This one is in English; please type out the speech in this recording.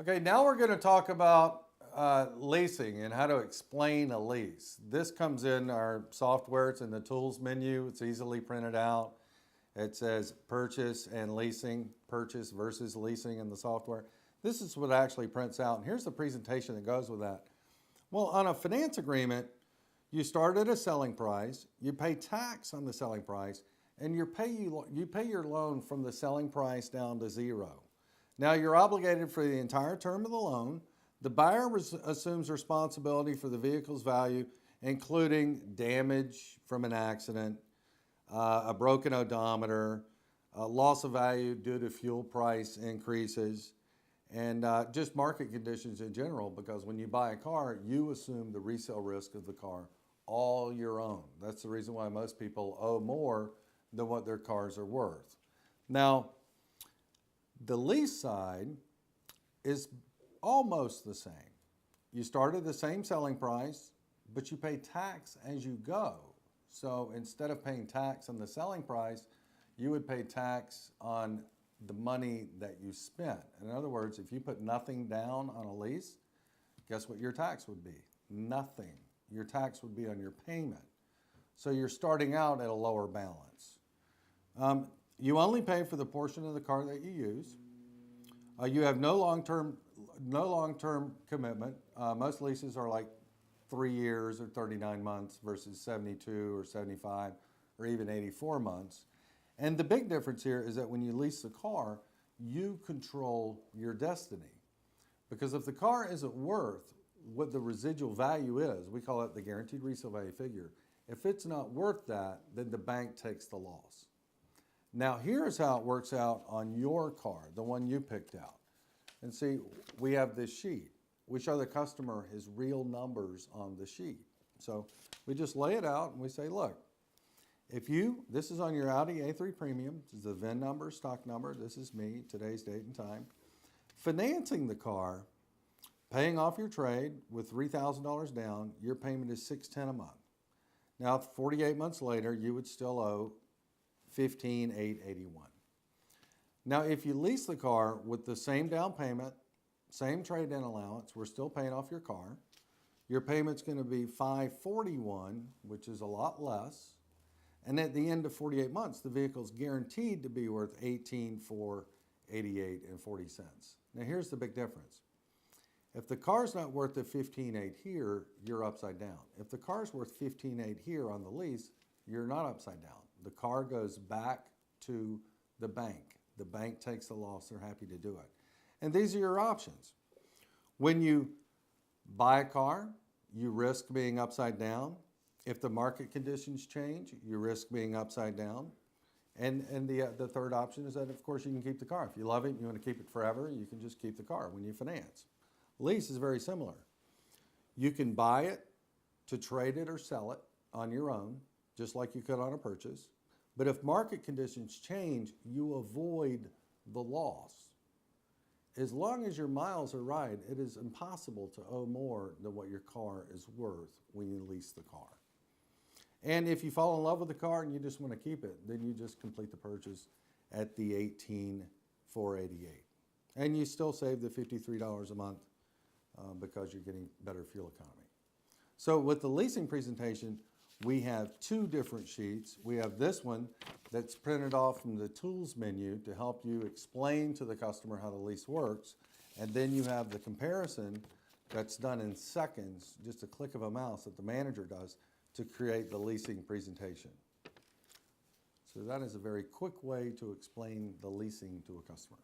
Okay, now we're going to talk about leasing and how to explain a lease. This comes in our software. It's in the tools menu. It's easily printed out. It says purchase and leasing, purchase versus leasing in the software. This is what actually prints out. And here's the presentation that goes with that. Well, on a finance agreement, you start at a selling price, you pay tax on the selling price, and you pay your loan from the selling price down to zero. Now, you're obligated for the entire term of the loan. The buyer assumes responsibility for the vehicle's value, including damage from an accident, a broken odometer, loss of value due to fuel price increases, and just market conditions in general, because when you buy a car, you assume the resale risk of the car all your own. That's the reason why most people owe more than what their cars are worth. Now, the lease side is almost the same. You start at the same selling price, but you pay tax as you go. So instead of paying tax on the selling price, you would pay tax on the money that you spent. In other words, if you put nothing down on a lease, guess what your tax would be? Nothing. Your tax would be on your payment. So you're starting out at a lower balance. You only pay for the portion of the car that you use. You have no long-term commitment. Most leases are like 3 years or 39 months versus 72 or 75 or even 84 months. And the big difference here is that when you lease the car, you control your destiny. Because if the car isn't worth what the residual value is, we call it the guaranteed resale value figure. If it's not worth that, then the bank takes the loss. Now, here's how it works out on your car, the one you picked out. And see, we have this sheet. We show the customer his real numbers on the sheet. So we just lay it out and we say, look, this is on your Audi A3 Premium. This is the VIN number, stock number. This is me, today's date and time. Financing the car, paying off your trade with $3,000 down, your payment is $610 a month. Now, 48 months later, you would still owe $15,881. Now, if you lease the car with the same down payment, same trade-in allowance, we're still paying off your car. Your payment's going to be $541, which is a lot less. And at the end of 48 months, the vehicle's guaranteed to be worth $18,488 and 40 cents. Now, here's the big difference. If the car's not worth the $15,800 here, you're upside down. If the car's worth $15,800 here on the lease, you're not upside down. The car goes back to the bank. The bank takes the loss. They're happy to do it. And these are your options. When you buy a car, you risk being upside down. If the market conditions change, you risk being upside down. And the third option is that, of course, you can keep the car. If you love it and you want to keep it forever, you can just keep the car when you finance. Lease is very similar. You can buy it to trade it or sell it on your own, just like you could on a purchase. But if market conditions change, you avoid the loss. As long as your miles are right, it is impossible to owe more than what your car is worth when you lease the car. And if you fall in love with the car and you just want to keep it, then you just complete the purchase at the $18,488. And you still save the $53 a month because you're getting better fuel economy. So with the leasing presentation, we have two different sheets. We have this one that's printed off from the tools menu to help you explain to the customer how the lease works. And then you have the comparison that's done in seconds, just a click of a mouse that the manager does to create the leasing presentation. So that is a very quick way to explain the leasing to a customer.